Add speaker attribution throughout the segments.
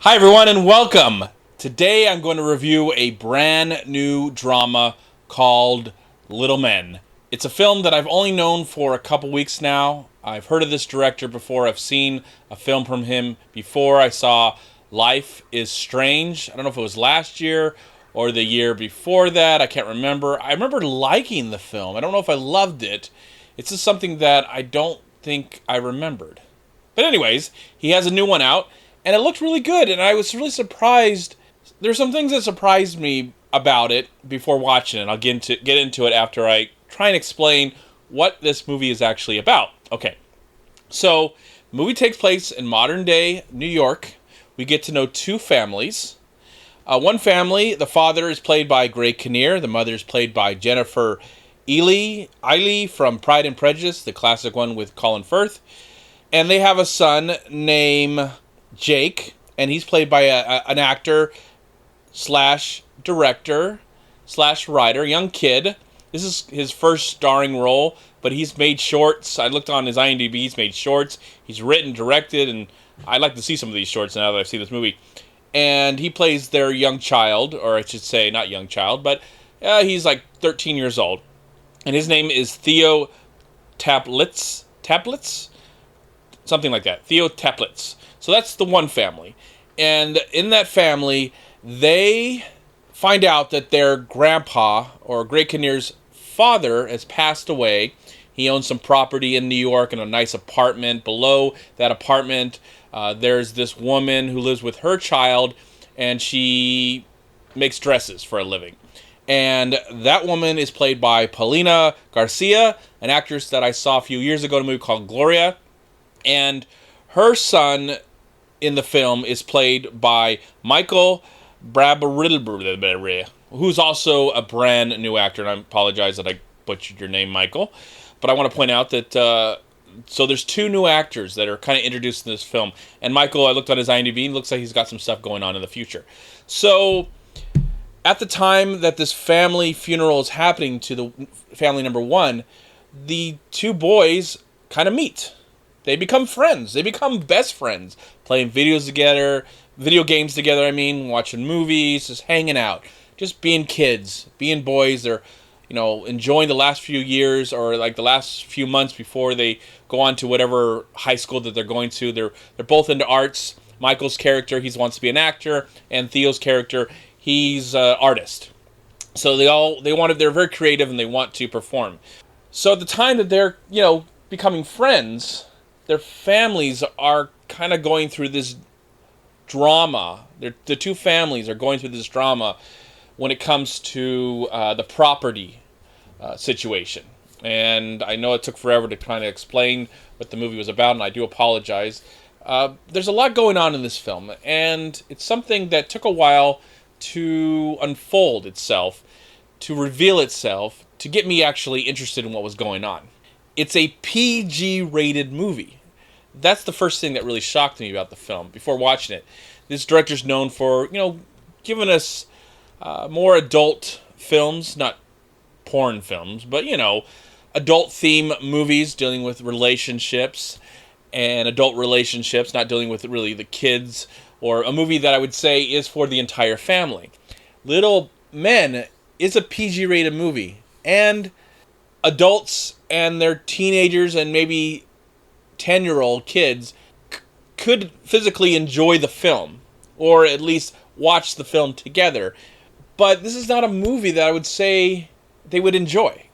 Speaker 1: Hi everyone and welcome. Today I'm going to review a brand new drama called Little Men. It's a film that I've only known for a couple weeks now. I've heard of this director before. I've seen a film from him before. I saw Life is Strange. I don't know if it was last year or the year before that. I can't remember. I remember liking the film. I don't know if I loved it. It's just something that I don't think I remembered. But anyways, he has a new one out. And it looked really good, and I was really surprised. There's some things that surprised me about it before watching it. I'll get into it after I try and explain what this movie is actually about. Okay, so the movie takes place in modern-day New York. We get to know two families. One family, the father is played by Greg Kinnear. The mother is played by Jennifer Eiley from Pride and Prejudice, the classic one with Colin Firth. And they have a son named Jake, and he's played by an actor slash director slash writer, young kid. This is his first starring role, but he's made shorts. I looked on his IMDb. He's made shorts. He's written, directed, and I'd like to see some of these shorts now that I've seen this movie. And he plays their young child, or I should say not young child, but he's like 13 years old. And his name is Theo Taplitz? Something like that. Theo Taplitz. So that's the one family. And in that family, they find out that their grandpa, or Greg Kinnear's father, has passed away. He owns some property in New York and a nice apartment. Below that apartment, there's this woman who lives with her child, and she makes dresses for a living. And that woman is played by Paulina Garcia, an actress that I saw a few years ago in a movie called Gloria. And her son in the film is played by Michael Brabarill, who's also a brand new actor. And I apologize that I butchered your name, Michael. But I want to point out that, so there's two new actors that are kind of introduced in this film. And Michael, I looked on his IMDb, and looks like he's got some stuff going on in the future. So at the time that this family funeral is happening to the family number one, the two boys kind of meet. They become friends. They become best friends. Playing video games together, watching movies, just hanging out. Just being kids, being boys. They're, enjoying the last few years or like the last few months before they go on to whatever high school that they're going to. They're both into arts. Michael's character, he wants to be an actor, and Theo's character, he's an artist. So they're very creative and they want to perform. So at the time that they're, becoming friends, their families are kind of going through this drama. The two families are going through this drama when it comes to the property situation. And I know it took forever to kind of explain what the movie was about, and I do apologize. There's a lot going on in this film, and it's something that took a while to unfold itself, to reveal itself, to get me actually interested in what was going on. It's a PG-rated movie. That's the first thing that really shocked me about the film before watching it. This director's known for, giving us more adult films, not porn films, but, adult theme movies dealing with relationships and adult relationships, not dealing with really the kids, or a movie that I would say is for the entire family. Little Men is a PG-rated movie, and adults and their teenagers and maybe 10-year-old kids could physically enjoy the film, or at least watch the film together. But this is not a movie that I would say they would enjoy.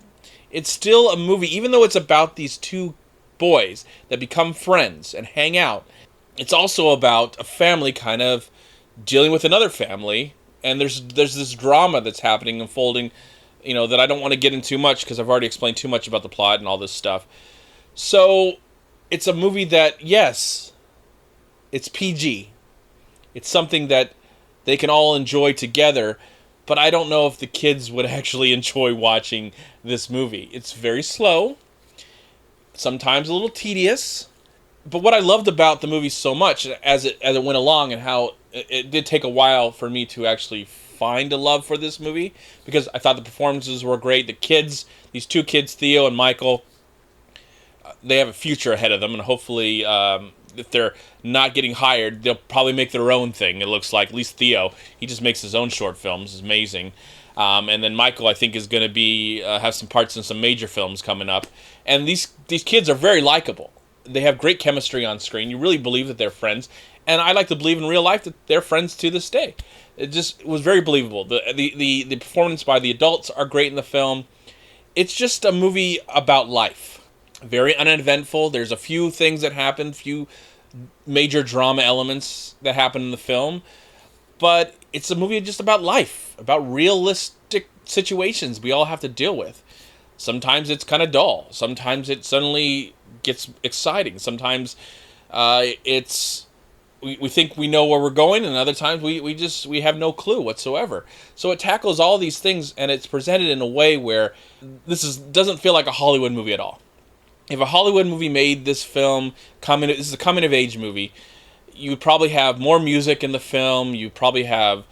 Speaker 1: It's still a movie, even though it's about these two boys that become friends and hang out. It's also about a family kind of dealing with another family, and there's this drama that's happening, unfolding, that I don't want to get into much because I've already explained too much about the plot and all this stuff. So it's a movie that, yes, it's PG. It's something that they can all enjoy together, but I don't know if the kids would actually enjoy watching this movie. It's very slow, sometimes a little tedious, but what I loved about the movie so much as it went along, and how it did take a while for me to actually find a love for this movie, because I thought the performances were great. The kids, these two kids, Theo and Michael, they have a future ahead of them, and hopefully if they're not getting hired, they'll probably make their own thing. It looks like, at least Theo, he just makes his own short films. It's amazing. And then Michael, I think, is going to be have some parts in some major films coming up. And these kids are very likable. They have great chemistry on screen. You really believe that they're friends. And I like to believe in real life that they're friends to this day. It was very believable. The performance by the adults are great in the film. It's just a movie about life. Very uneventful. There's a few things that happen, few major drama elements that happen in the film. But it's a movie just about life, about realistic situations we all have to deal with. Sometimes it's kind of dull. Sometimes it suddenly gets exciting. Sometimes we think we know where we're going, and other times we have no clue whatsoever. So it tackles all these things, and it's presented in a way where doesn't feel like a Hollywood movie at all. If a Hollywood movie made this film, this is a coming-of-age movie, you would probably have more music in the film. You probably have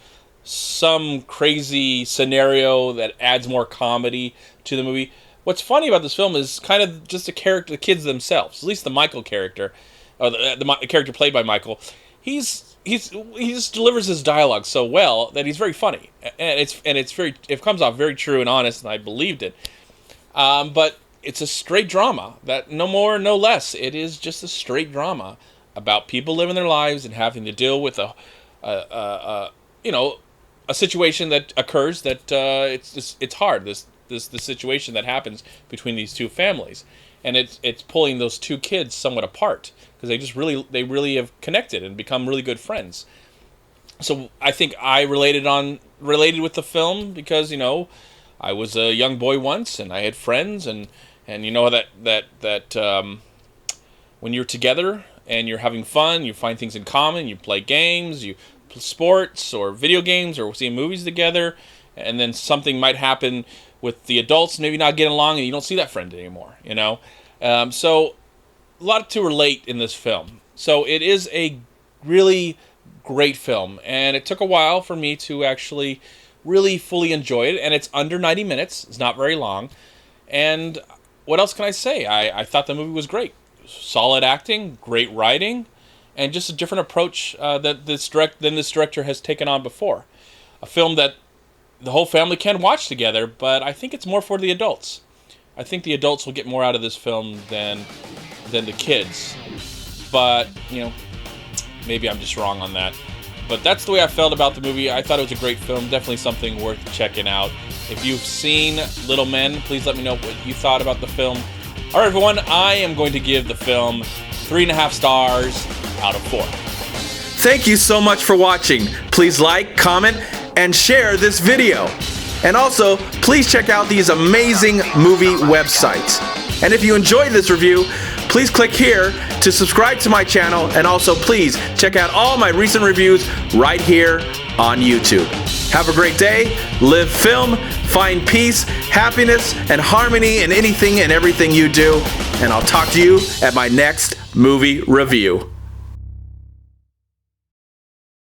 Speaker 1: some crazy scenario that adds more comedy to the movie. What's funny about this film is kind of just the kids themselves. At least the Michael character, or the character played by Michael, he just delivers his dialogue so well that he's very funny, and it comes off very true and honest, and I believed it. But it's a straight drama, that no more, no less. It is just a straight drama about people living their lives and having to deal with a situation that occurs that it's hard. This situation that happens between these two families, and it's pulling those two kids somewhat apart because they really have connected and become really good friends. So I think I related with the film because I was a young boy once and I had friends and that when you're together and you're having fun, you find things in common, you play games, you play sports or video games or see movies together, and then something might happen with the adults maybe not getting along and you don't see that friend anymore, So a lot to relate in this film. So it is a really great film, and it took a while for me to actually really fully enjoy it, and it's under 90 minutes. It's not very long. And what else can I say? I thought the movie was great. Solid acting, great writing, and just a different approach than this director has taken on before. A film that the whole family can watch together, but I think it's more for the adults. I think the adults will get more out of this film than the kids. But, maybe I'm just wrong on that. But that's the way I felt about the movie. I thought it was a great film, definitely something worth checking out. If you've seen Little Men, please let me know what you thought about the film. All right, everyone, I am going to give the film 3.5 stars out of 4.
Speaker 2: Thank you so much for watching. Please like, comment, and share this video. And also, please check out these amazing movie websites. And if you enjoyed this review, please click here to subscribe to my channel, and also please check out all my recent reviews right here on YouTube. Have a great day, live film, find peace, happiness, and harmony in anything and everything you do, and I'll talk to you at my next movie review.